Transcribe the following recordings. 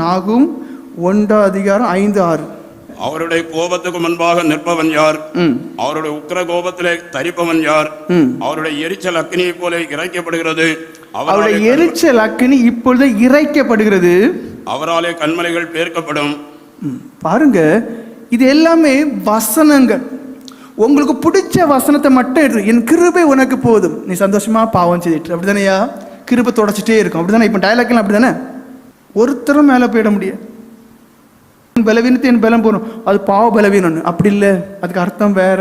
நாகும் 1:5-6. அவருடைய கோபத்துக்கு முன்பாக நிற்பவன் யார்? அவருடைய உக்கிர கோபத்திலே தரிப்பவன் யார்? அவருடைய எரிச்சல் அக்கினியை போல இறைக்கப்படுகிறது. அவருடைய எரிச்சல் அக்கினி இப்பொழுது இறைக்கப்படுகிறது. அவராலே கண்மலைகள் பேர்க்கப்படும். பாருங்க, இது எல்லாமே வசனங்கள். உங்களுக்கு பிடிச்ச வசனத்தை மட்டும் எடுத்து, என் கிருபை உனக்கு போதும், நீ சந்தோஷமா பாவம் செய்துட்டு, அப்படிதானையா? கிருபை தொடச்சிட்டே இருக்கும், அப்படிதானே? இப்போ டயலாக்லாம் அப்படிதானே? ஒருத்தரும் மேலே போயிட முடியாது. பலவீனத்தை என் பலம் போகணும், அது பாவ பலவீனம். அப்படி இல்லை, அதுக்கு அர்த்தம் வேற.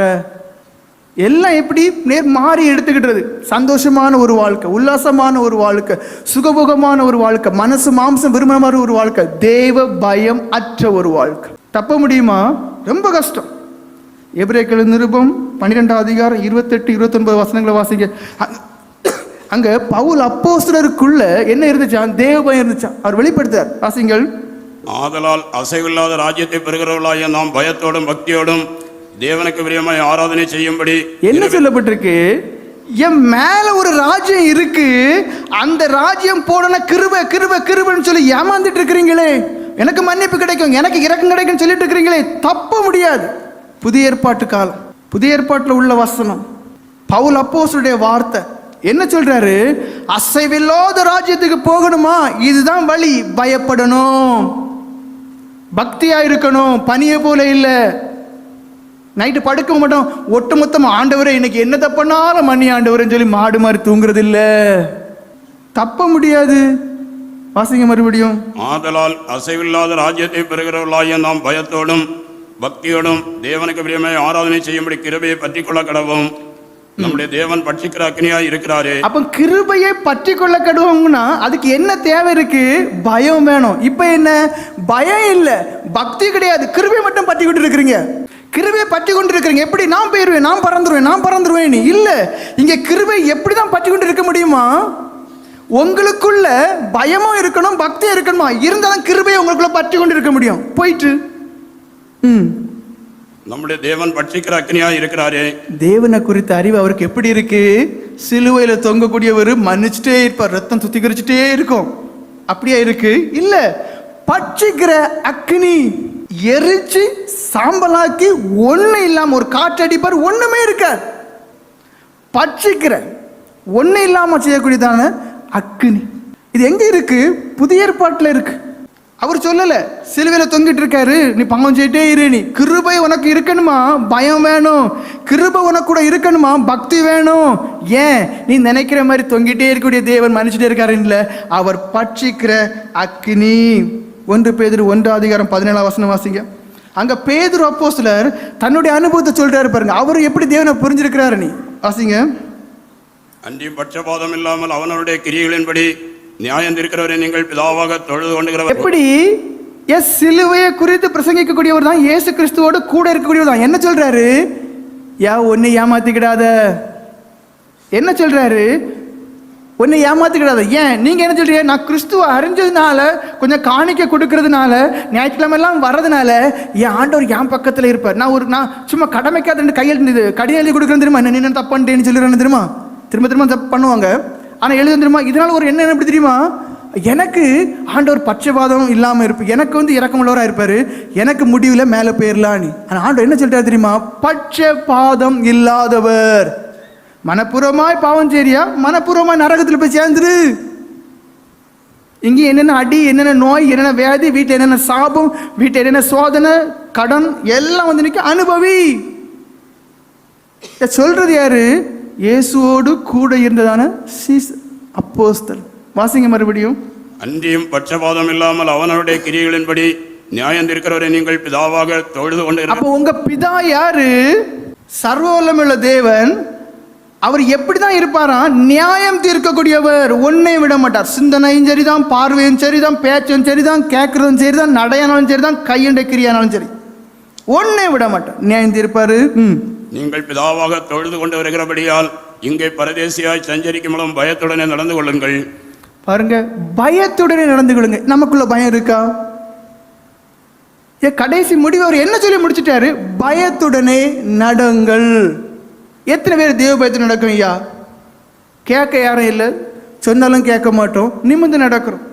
எல்லாம் எப்படி நேர் மாறி எடுத்துக்கிட்டது. சந்தோஷமான ஒரு வாழ்க்கை, உல்லாசமான ஒரு வாழ்க்கை, சுகபோகமான ஒரு வாழ்க்கை, மனசு மாம்சம் விரும்பின ஒரு வாழ்க்கை, தேவ பயம் அற்ற ஒரு வாழ்க்கை. தப்ப முடியுமா? ரொம்ப கஷ்டம். எபிரேயர் நிருபம் 12:28-29 வசனங்களை வாசிங்க. அங்க பவுல் அப்போஸ்தலருக்குள்ள என்ன இருந்துச்சா? தேவ பயம் இருந்துச்சா? அவர் வெளிப்படுத்தார். வாசிங்கள். ஆதலால் அசைவில்லாத ராஜ்யத்தை பெறுகிறவர்களாய நாம் பயத்தோடும் பக்தியோடும் தேவனுக்கு பிரியமாய் ஆராதனை செய்யும்படி என்ன சொல்லப்பட்டிருக்கு? என் மேல ஒரு ராஜ்யம் இருக்கு, அந்த ராஜ்யம் போடன கிருபை கிருபை கிருபைன்னு சொல்லி ஏமாந்துட்டு இருக்கிறீங்களே, எனக்கு மன்னிப்பு கிடைக்கும், எனக்கு இரக்கம் கிடைக்கும் சொல்லிட்டு இருக்கிறீங்களே, தப்ப முடியாது. புதிய ஏற்பாட்டு காலம், புதிய ஏற்பாட்டில் உள்ள வசனம், பவுல் அப்போஸ்தலருடைய வார்த்தை என்ன சொல்றாரு? அசைவில்லாத ராஜ்யத்துக்கு போகணுமா? இதுதான் வழி. பயப்படணும், பக்தியா இருக்கணும், பனியை போல இல்லை. நைட்டு படுக்க மாட்டோம், ஒட்டுமொத்தமா ஆண்டவரே இன்னைக்கு என்ன தப்புனாலும் மன்னி ஆண்டவரேன்னு சொல்லி மாடு மாதிரி தூங்குறது இல்ல. தப்ப முடியாது. வாசிங்க மறுபடியும். ஆதலால் அசைவில்லாத ராஜ்யத்தை பெறுகிறவர்களாய நாம் பயத்தோடும் பக்தியோடும் தேவனுக்கு பிரியமாய் ஆராதனை செய்யும்படி கிருபையை பற்றி கொள்ள கடவும். நம்முடைய தேவன் பட்சிக்கிற அக்னியா இருக்கிறாரே. அப்ப கிருபையை பற்றி கொள்ள கடவும்னா அதுக்கு என்ன தேவை இருக்கு? பயம் வேணும். இப்ப என்ன? பயம் இல்ல, பக்தி கிடையாது, கிருபை மட்டும் பற்றி கொண்டு இருக்கிறீங்க. கிருபையை பற்றி கொண்டு இருக்கிறீங்க. எப்படி? நான் போயிருவேன், நான் பறந்துருவேன், நான் பறந்துருவேன். இல்ல, இங்க கிருபை எப்படிதான் பற்றி கொண்டு இருக்க முடியுமா? உங்களுக்குள்ள பயமும் இருக்கணும், பக்தியும் இருக்கணுமா? இருந்தாலும் கிருபையை உங்களுக்குள்ள பற்றி கொண்டு இருக்க முடியும். போயிட்டு நம்முடைய தேவன் பட்சிக்கிற அக்னியா இருக்கிறாரே. தேவனை குறித்த அறிவு அவருக்கு எப்படி இருக்கு? சிலுவையில தொங்கக்கூடியவர் மன்னிச்சுட்டே இருப்பார், ரத்தம் சுத்திகரிச்சுட்டே இருக்கும். அப்படியே இருக்கு? இல்ல, பட்சிக்கிற அக்னி, எரிச்சு சாம்பலாக்கி ஒண்ணு இல்லாம ஒரு காற்றடிப்பார், ஒண்ணுமே இருக்காது. பட்சிக்கிற ஒண்ணு இல்லாம செய்யக்கூடியதான அக்னி. இது எங்க இருக்கு? புதிய ஏற்பாட்டுல இருக்கு. அவர் சொல்லல, சிலுவையில தொங்கிட்டு இருக்காரு, நீ பாவம் செய்யிட்டே இரு. நீ கிருபை உனக்கு இருக்கணுமா? பயம் வேணும். கிருபை உனக்கு கூட இருக்கணுமா? பக்தி வேணும். ஏன்? நீ நினைக்கிற மாதிரி தொங்கிட்டே இருக்கக்கூடிய தேவன் மன்னிச்சுட்டே இருக்காரு இல்ல, அவர் பட்சிக்கிற அக்னி. 1 பேதுரு 1:17 வாசிங்க. அங்க பேதுரு அப்போஸ்தலர் தன்னுடைய அனுபவத்தை சொல்றாரு பாருங்க. அவர் எப்படி தேவனை புரிஞ்சிருக்கிறாரு. நீ வாசிங்க. அன்றியும் பட்சபாதம் இல்லாமல் அவனுடைய கிரியைகளின்படி நியாயம் இருக்கிறவரை நீங்கள் பிதாவாக தொழுது கொண்டுகிறவர். எப்படி? சிலுவையை குறித்து பிரசங்கிக்கக்கூடியவர் தான், இயேசு கிறிஸ்துவோடு கூட இருக்கக்கூடியவர் தான். என்ன சொல்றாரு? ஒன்னு ஏமாத்திக்கிடாத. என்ன சொல்றாரு? ஒன்னு ஏமாத்திக்கிடாத. ஏன்? நீங்க என்ன சொல்றீங்க? நான் கிறிஸ்துவ அறிஞ்சதுனால, கொஞ்சம் காணிக்க கொடுக்கறதுனால, ஞாயிற்றுக்கிழமை எல்லாம் வர்றதுனால என் ஆண்டவர் என் பக்கத்துல இருப்பார். நான் சும்மா கடமைக்காத ரெண்டு கையெழுத்து கடிதம் எழுதி கொடுக்குறேன் தெரியுமா? என்ன தப்பு பண்ணிட்டேன்னு சொல்லிடுறேன்னு தெரியுமா? திரும்ப திரும்ப தப்பு பண்ணுவாங்க. ஆனா எழுத தெரியுமா? இதனால ஒரு என்ன எப்படி தெரியுமா? எனக்கு ஆண்டவர் பட்சபாதம் இல்லாம இருப்பு, எனக்கு இரக்கமுள்ளவரா இருப்பாரு, எனக்கு முடிவுல மேல போயிடலாம். ஆனா ஆண்டவர் என்ன சொல்றாரு தெரியுமா? பட்சபாதம் இல்லாதவர். மனப்பூர்வமாய் பாவம் சரியா, மனப்பூர்வமாய் நரகத்தில் போய் சேர்ந்துரு. இங்கே என்னென்ன அடி, என்னென்ன நோய், என்னென்ன வியாதி, வீட்டில் என்னென்ன சாபம், வீட்டில் என்னென்ன சோதனை, கடன் எல்லாம் நிக்க அனுபவி. சொல்றது யாரு? இயேசுவோடு கூட இருந்ததான அப்போஸ்தலர். வாசிங்க மறுபடியும். அன்றியும் பட்சபாதம் இல்லாமல் அவனுடைய கிரியைகளின்படி நியாயம் இருக்கிறவரை நீங்கள் பிதாவாக தொழுது கொண்டு. அப்போ உங்க பிதா யாரு? சர்வ வல்லமையுள்ள தேவன். அவர் எப்படிதான் இருப்பாரா? நியாயம் தீர்க்கக்கூடியவர். ஒன்னே விட மாட்டார். சிந்தனையும் சரிதான், பார்வையும் சரிதான், பேச்சும் சரிதான், கேட்கறதும் சரிதான், நடையானாலும் சரிதான், கையண்டை கிரியானாலும் சரி, ஒன்னே விட மாட்டார். நியாயம் தீர்ப்பாரு. நீங்கள் பிதாவாக தொழுது கொண்டு வருகிறபடியால் இங்கே பரதேசியாய் சஞ்சரிக்கும் மூலம் பயத்துடனே நடந்து கொள்ளுங்கள். பாருங்க, பயத்துடனே நடந்து கொள்ளுங்க. நமக்குள்ள பயம் இருக்கா? கடைசி முடிவு அவர் என்ன சொல்லி முடிச்சிட்டாரு? பயத்துடனே நடங்கள். எத்தனை பேர் தேவ பயத்துடன் நடக்கும்? ஐயா, கேட்க யாரும் இல்லை, சொன்னாலும் கேட்க மாட்டோம், நிமிர்ந்து நடக்கிறோம்.